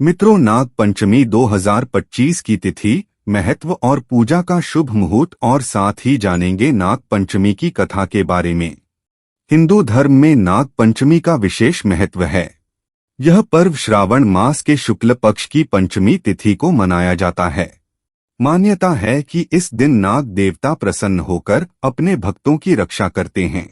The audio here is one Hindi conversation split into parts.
मित्रों, नाग पंचमी 2025 की तिथि, महत्व और पूजा का शुभ मुहूर्त और साथ ही जानेंगे नाग पंचमी की कथा के बारे में। हिंदू धर्म में नाग पंचमी का विशेष महत्व है। यह पर्व श्रावण मास के शुक्ल पक्ष की पंचमी तिथि को मनाया जाता है। मान्यता है कि इस दिन नाग देवता प्रसन्न होकर अपने भक्तों की रक्षा करते हैं।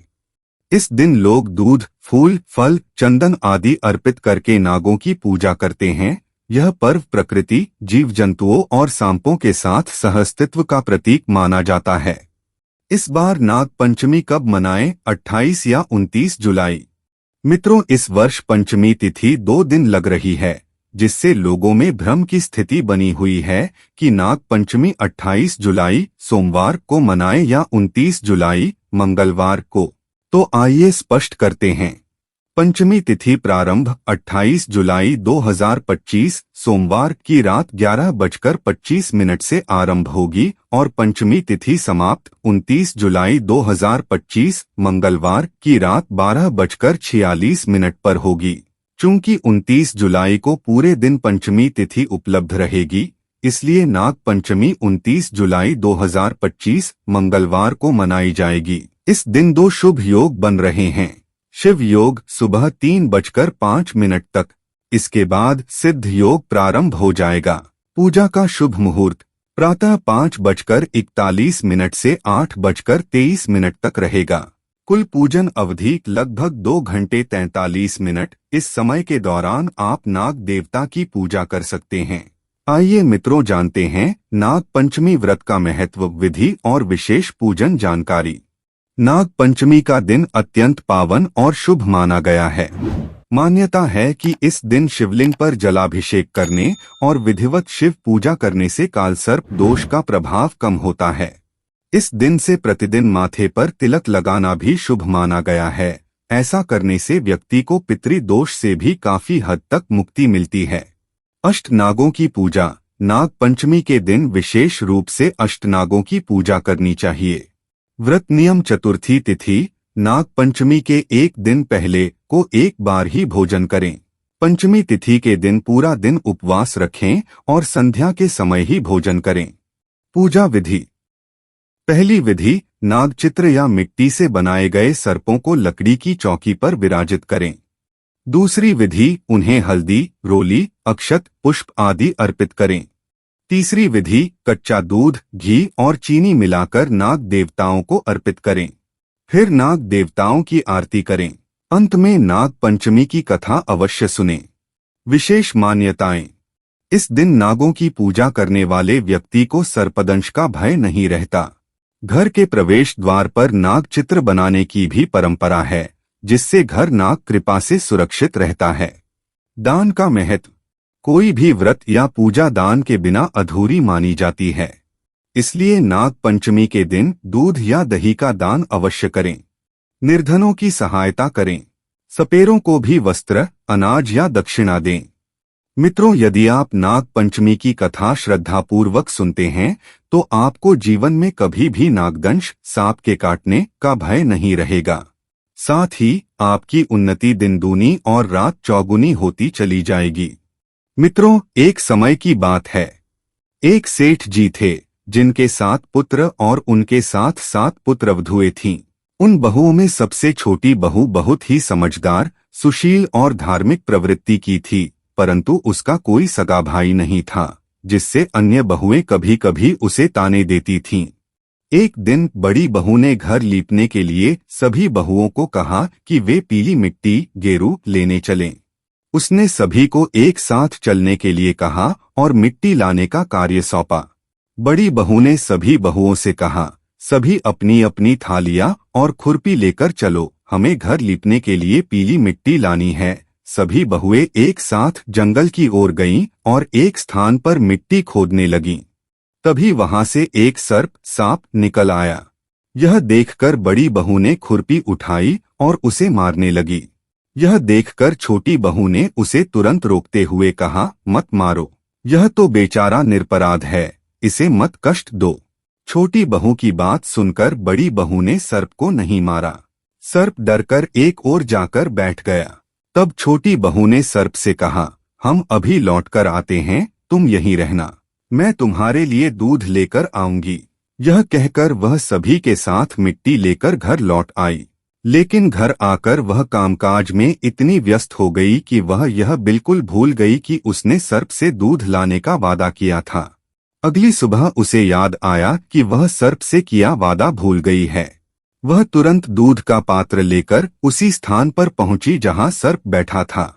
इस दिन लोग दूध, फूल, फल, चंदन आदि अर्पित करके नागों की पूजा करते हैं। यह पर्व प्रकृति, जीव जंतुओं और सांपों के साथ सहअस्तित्व का प्रतीक माना जाता है। इस बार नाग पंचमी कब मनाएं? 28 या 29 जुलाई। मित्रों, इस वर्ष पंचमी तिथि 2 दिन लग रही है, जिससे लोगों में भ्रम की स्थिति बनी हुई है कि नाग पंचमी 28 जुलाई सोमवार को मनाएं या 29 जुलाई मंगलवार को। तो आइए स्पष्ट करते हैं। पंचमी तिथि प्रारंभ 28 जुलाई 2025 सोमवार की रात 11:25 से आरंभ होगी और पंचमी तिथि समाप्त 29 जुलाई 2025 मंगलवार की रात 12:46 पर होगी। चूंकि 29 जुलाई को पूरे दिन पंचमी तिथि उपलब्ध रहेगी, इसलिए नाग पंचमी 29 जुलाई 2025 मंगलवार को मनाई जाएगी। इस दिन 2 शुभ योग बन रहे हैं। शिव योग सुबह 3:05 तक। इसके बाद सिद्ध योग प्रारंभ हो जाएगा। पूजा का शुभ मुहूर्त प्रातः 5:41 से 8:23 तक रहेगा। कुल पूजन अवधि लगभग 2 घंटे 43 मिनट। इस समय के दौरान आप नाग देवता की पूजा कर सकते हैं। आइए मित्रों, जानते हैं नाग पंचमी व्रत का महत्व, विधि और विशेष पूजन जानकारी। नाग पंचमी का दिन अत्यंत पावन और शुभ माना गया है। मान्यता है कि इस दिन शिवलिंग पर जलाभिषेक करने और विधिवत शिव पूजा करने से कालसर्प दोष का प्रभाव कम होता है। इस दिन से प्रतिदिन माथे पर तिलक लगाना भी शुभ माना गया है। ऐसा करने से व्यक्ति को पितृदोष से भी काफी हद तक मुक्ति मिलती है। अष्टनागों की पूजा। नाग पंचमी के दिन विशेष रूप से अष्टनागों की पूजा करनी चाहिए। व्रत नियम। चतुर्थी तिथि नाग पंचमी के एक दिन पहले को एक बार ही भोजन करें। पंचमी तिथि के दिन पूरा दिन उपवास रखें और संध्या के समय ही भोजन करें। पूजा विधि। पहली विधि, नाग चित्र या मिट्टी से बनाए गए सर्पों को लकड़ी की चौकी पर विराजित करें। दूसरी विधि, उन्हें हल्दी, रोली, अक्षत, पुष्प आदि अर्पित करें। तीसरी विधि, कच्चा दूध, घी और चीनी मिलाकर नाग देवताओं को अर्पित करें। फिर नाग देवताओं की आरती करें। अंत में नाग पंचमी की कथा अवश्य सुनें। विशेष मान्यताएं। इस दिन नागों की पूजा करने वाले व्यक्ति को सर्पदंश का भय नहीं रहता। घर के प्रवेश द्वार पर नाग चित्र बनाने की भी परंपरा है, जिससे घर नाग कृपा से सुरक्षित रहता है। दान का महत्व। कोई भी व्रत या पूजा दान के बिना अधूरी मानी जाती है। इसलिए नाग पंचमी के दिन दूध या दही का दान अवश्य करें। निर्धनों की सहायता करें। सपेरों को भी वस्त्र, अनाज या दक्षिणा दें। मित्रों, यदि आप नाग पंचमी की कथा श्रद्धापूर्वक सुनते हैं तो आपको जीवन में कभी भी नागदंश, सांप के काटने का भय नहीं रहेगा। साथ ही आपकी उन्नति दिन दूनी और रात चौगुनी होती चली जाएगी। मित्रों, एक समय की बात है। एक सेठ जी थे, जिनके 7 पुत्र और उनके साथ 7 पुत्रवधुएं थीं। उन बहुओं में सबसे छोटी बहू बहुत ही समझदार, सुशील और धार्मिक प्रवृत्ति की थी, परंतु उसका कोई सगा भाई नहीं था, जिससे अन्य बहुएं कभी कभी उसे ताने देती थीं। एक दिन बड़ी बहू ने घर लीपने के लिए सभी बहुओं को कहा कि वे पीली मिट्टी, गेरू लेने चलें। उसने सभी को एक साथ चलने के लिए कहा और मिट्टी लाने का कार्य सौंपा। बड़ी बहू ने सभी बहुओं से कहा, सभी अपनी अपनी थालियां और खुरपी लेकर चलो, हमें घर लीपने के लिए पीली मिट्टी लानी है। सभी बहुएं एक साथ जंगल की ओर गईं और एक स्थान पर मिट्टी खोदने लगीं। तभी वहां से एक सांप निकल आया। यह देखकर बड़ी बहू ने खुरपी उठाई और उसे मारने लगी। यह देखकर छोटी बहू ने उसे तुरंत रोकते हुए कहा, मत मारो, यह तो बेचारा निरपराध है, इसे मत कष्ट दो। छोटी बहू की बात सुनकर बड़ी बहू ने सर्प को नहीं मारा। सर्प डरकर एक ओर जाकर बैठ गया। तब छोटी बहू ने सर्प से कहा, हम अभी लौटकर आते हैं, तुम यहीं रहना, मैं तुम्हारे लिए दूध लेकर आऊंगी। यह कहकर वह सभी के साथ मिट्टी लेकर घर लौट आई। लेकिन घर आकर वह कामकाज में इतनी व्यस्त हो गई कि वह यह बिल्कुल भूल गई कि उसने सर्प से दूध लाने का वादा किया था। अगली सुबह उसे याद आया कि वह सर्प से किया वादा भूल गई है। वह तुरंत दूध का पात्र लेकर उसी स्थान पर पहुंची जहां सर्प बैठा था।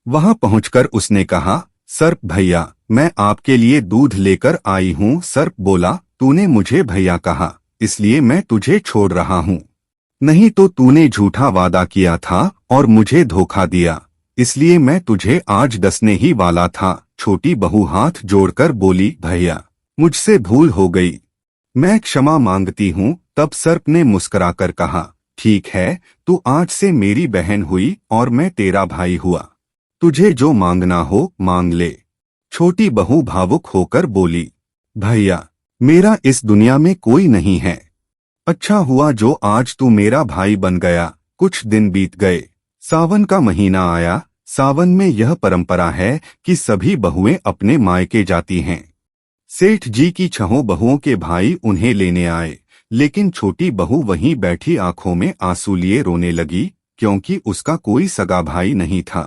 वहां पहुंचकर उसने कहा, सर्प भैया, मैं आपके लिए दूध लेकर आई हूं। सर्प बोला, तूने मुझे भैया कहा, इसलिए मैं तुझे छोड़ रहा हूं। नहीं तो तूने झूठा वादा किया था और मुझे धोखा दिया, इसलिए मैं तुझे आज डसने ही वाला था। छोटी बहू हाथ जोड़कर बोली, भैया, मुझसे भूल हो गई, मैं क्षमा मांगती हूँ। तब सर्प ने मुस्कुराकर कहा, ठीक है, तू आज से मेरी बहन हुई और मैं तेरा भाई हुआ। तुझे जो मांगना हो मांग ले। छोटी बहू भावुक होकर बोली, भैया, मेरा इस दुनिया में कोई नहीं है। अच्छा हुआ जो आज तू मेरा भाई बन गया। कुछ दिन बीत गए, सावन का महीना आया। सावन में यह परंपरा है कि सभी बहुएं अपने मायके जाती हैं। सेठ जी की 6 बहुओं के भाई उन्हें लेने आए, लेकिन छोटी बहू वहीं बैठी आंखों में आंसू लिए रोने लगी, क्योंकि उसका कोई सगा भाई नहीं था।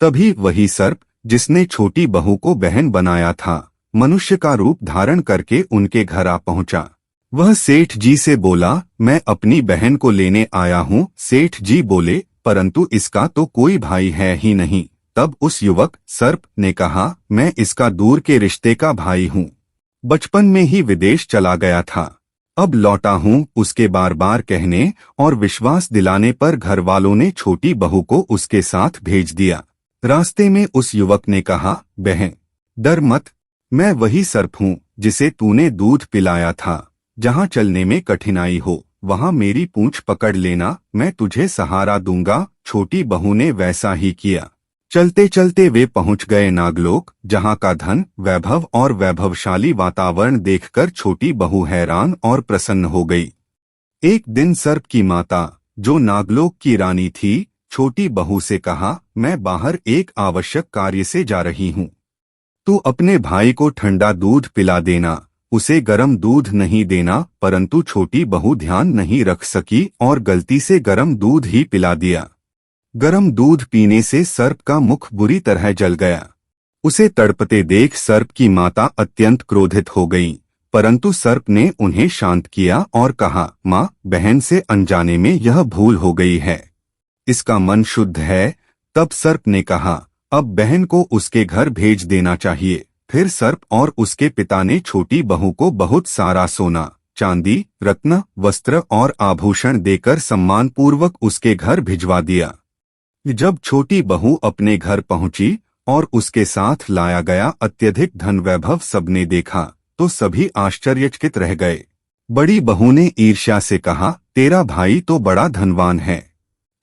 तभी वही सर्प, जिसने छोटी बहू को बहन बनाया था, मनुष्य का रूप धारण करके उनके घर आ पहुंचा। वह सेठ जी से बोला, मैं अपनी बहन को लेने आया हूँ। सेठ जी बोले, परंतु इसका तो कोई भाई है ही नहीं। तब उस युवक सर्प ने कहा, मैं इसका दूर के रिश्ते का भाई हूँ, बचपन में ही विदेश चला गया था, अब लौटा हूँ। उसके बार बार कहने और विश्वास दिलाने पर घर वालों ने छोटी बहू को उसके साथ भेज दिया। रास्ते में उस युवक ने कहा, बहन, डर मत, मैं वही सर्प हूँ जिसे तूने दूध पिलाया था। जहाँ चलने में कठिनाई हो वहाँ मेरी पूंछ पकड़ लेना, मैं तुझे सहारा दूंगा। छोटी बहू ने वैसा ही किया। चलते चलते वे पहुंच गए नागलोक, जहाँ का धन, वैभव और वैभवशाली वातावरण देखकर छोटी बहू हैरान और प्रसन्न हो गई। एक दिन सर्प की माता, जो नागलोक की रानी थी, छोटी बहू से कहा, मैं बाहर एक आवश्यक कार्य से जा रही हूँ, तू अपने भाई को ठंडा दूध पिला देना, उसे गर्म दूध नहीं देना। परंतु छोटी बहू ध्यान नहीं रख सकी और गलती से गर्म दूध ही पिला दिया। गर्म दूध पीने से सर्प का मुख बुरी तरह जल गया। उसे तड़पते देख सर्प की माता अत्यंत क्रोधित हो गई, परंतु सर्प ने उन्हें शांत किया और कहा, माँ, बहन से अनजाने में यह भूल हो गई है, इसका मन शुद्ध है। तब सर्प ने कहा, अब बहन को उसके घर भेज देना चाहिए। फिर सर्प और उसके पिता ने छोटी बहू को बहुत सारा सोना, चांदी, रत्न, वस्त्र और आभूषण देकर सम्मानपूर्वक उसके घर भिजवा दिया। जब छोटी बहू अपने घर पहुंची और उसके साथ लाया गया अत्यधिक धन वैभव सबने देखा तो सभी आश्चर्यचकित रह गए। बड़ी बहू ने ईर्ष्या से कहा, तेरा भाई तो बड़ा धनवान है,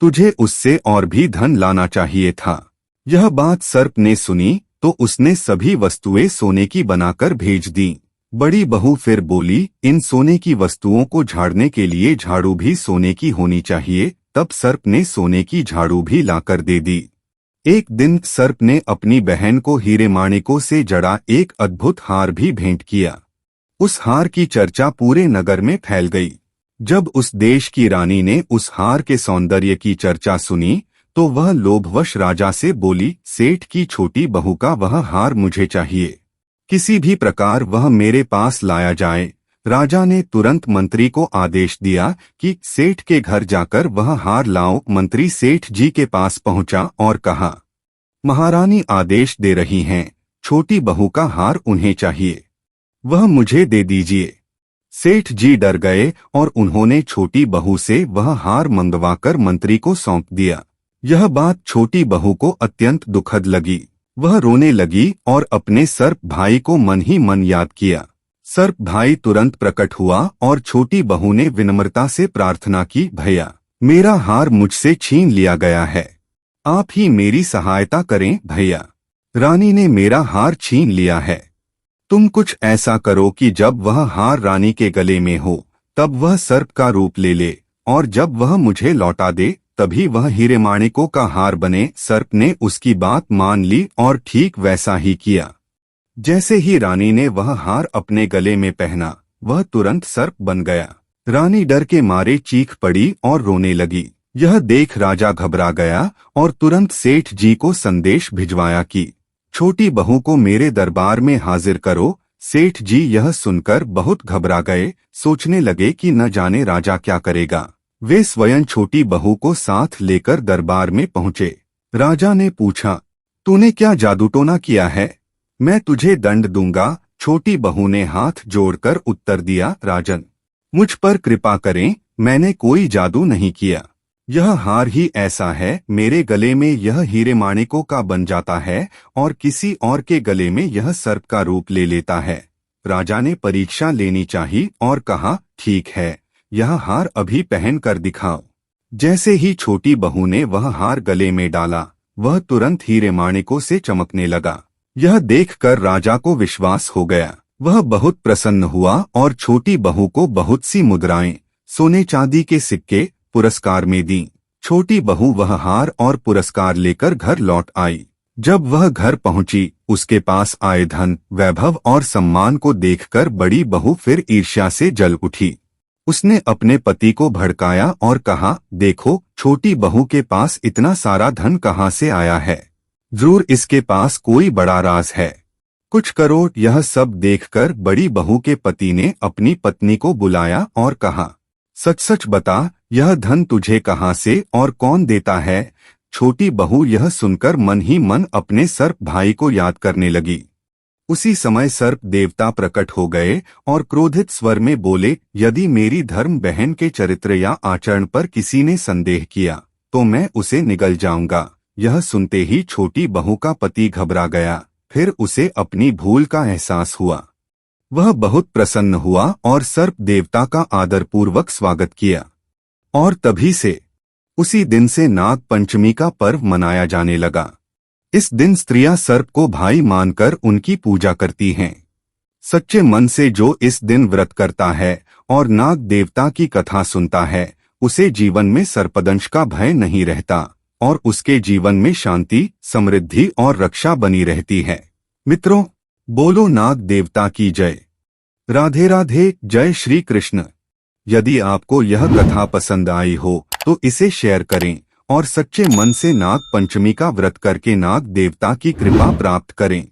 तुझे उससे और भी धन लाना चाहिए था। यह बात सर्प ने सुनी तो उसने सभी वस्तुएं सोने की बनाकर भेज दी। बड़ी बहू फिर बोली, इन सोने की वस्तुओं को झाड़ने के लिए झाड़ू भी सोने की होनी चाहिए। तब सर्प ने सोने की झाड़ू भी लाकर दे दी। एक दिन सर्प ने अपनी बहन को हीरे माणिकों से जड़ा एक अद्भुत हार भी भेंट किया। उस हार की चर्चा पूरे नगर में फैल गई। जब उस देश की रानी ने उस हार के सौंदर्य की चर्चा सुनी तो वह लोभवश राजा से बोली, सेठ की छोटी बहू का वह हार मुझे चाहिए, किसी भी प्रकार वह मेरे पास लाया जाए। राजा ने तुरंत मंत्री को आदेश दिया कि सेठ के घर जाकर वह हार लाओ। मंत्री सेठ जी के पास पहुंचा और कहा, महारानी आदेश दे रही हैं, छोटी बहू का हार उन्हें चाहिए, वह मुझे दे दीजिए। सेठ जी डर गए और उन्होंने छोटी बहू से वह हार मंगवाकर मंत्री को सौंप दिया। यह बात छोटी बहू को अत्यंत दुखद लगी। वह रोने लगी और अपने सर्प भाई को मन ही मन याद किया। सर्प भाई तुरंत प्रकट हुआ और छोटी बहू ने विनम्रता से प्रार्थना की, भैया, मेरा हार मुझसे छीन लिया गया है, आप ही मेरी सहायता करें भैया। रानी ने मेरा हार छीन लिया है, तुम कुछ ऐसा करो कि जब वह हार रानी के गले में हो तब वह सर्प का रूप ले ले, और जब वह मुझे लौटा दे तभी वह हीरे माणिकों का हार बने। सर्प ने उसकी बात मान ली और ठीक वैसा ही किया। जैसे ही रानी ने वह हार अपने गले में पहना, वह तुरंत सर्प बन गया। रानी डर के मारे चीख पड़ी और रोने लगी। यह देख राजा घबरा गया और तुरंत सेठ जी को संदेश भिजवाया कि छोटी बहू को मेरे दरबार में हाजिर करो। सेठ जी यह सुनकर बहुत घबरा गए, सोचने लगे कि न जाने राजा क्या करेगा। वे स्वयं छोटी बहू को साथ लेकर दरबार में पहुंचे। राजा ने पूछा, तूने क्या जादूटोना किया है? मैं तुझे दंड दूंगा। छोटी बहू ने हाथ जोड़कर उत्तर दिया, राजन, मुझ पर कृपा करें, मैंने कोई जादू नहीं किया। यह हार ही ऐसा है, मेरे गले में यह हीरे माणिकों का बन जाता है और किसी और के गले में यह सर्प का रूप ले लेता है। राजा ने परीक्षा लेनी चाहिए और कहा, ठीक है, यह हार अभी पहन कर दिखाओ। जैसे ही छोटी बहू ने वह हार गले में डाला, वह तुरंत हीरे माणिकों से चमकने लगा। यह देखकर राजा को विश्वास हो गया। वह बहुत प्रसन्न हुआ और छोटी बहू को बहुत सी मुद्राएं, सोने चांदी के सिक्के पुरस्कार में दी। छोटी बहू वह हार और पुरस्कार लेकर घर लौट आई। जब वह घर पहुंची, उसके पास आए धन, वैभव और सम्मान को देखकर बड़ी बहू फिर ईर्ष्या से जल उठी। उसने अपने पति को भड़काया और कहा, देखो, छोटी बहू के पास इतना सारा धन कहाँ से आया है? जरूर इसके पास कोई बड़ा राज है। कुछ करो। यह सब देखकर बड़ी बहू के पति ने अपनी पत्नी को बुलाया और कहा, सच सच बता, यह धन तुझे कहाँ से और कौन देता है? छोटी बहू यह सुनकर मन ही मन अपने सर्प भाई को याद करने लगी। उसी समय सर्प देवता प्रकट हो गए और क्रोधित स्वर में बोले, यदि मेरी धर्म बहन के चरित्र या आचरण पर किसी ने संदेह किया तो मैं उसे निगल जाऊंगा। यह सुनते ही छोटी बहू का पति घबरा गया। फिर उसे अपनी भूल का एहसास हुआ। वह बहुत प्रसन्न हुआ और सर्प देवता का आदरपूर्वक स्वागत किया। और तभी से उसी दिन से नाग पंचमी का पर्व मनाया जाने लगा। इस दिन स्त्रियां सर्प को भाई मानकर उनकी पूजा करती हैं। सच्चे मन से जो इस दिन व्रत करता है और नाग देवता की कथा सुनता है, उसे जीवन में सर्पदंश का भय नहीं रहता और उसके जीवन में शांति, समृद्धि और रक्षा बनी रहती है। मित्रों, बोलो नाग देवता की जय। राधे राधे। जय श्री कृष्ण। यदि आपको यह कथा पसंद आई हो तो इसे शेयर करें और सच्चे मन से नाग पंचमी का व्रत करके नाग देवता की कृपा प्राप्त करें।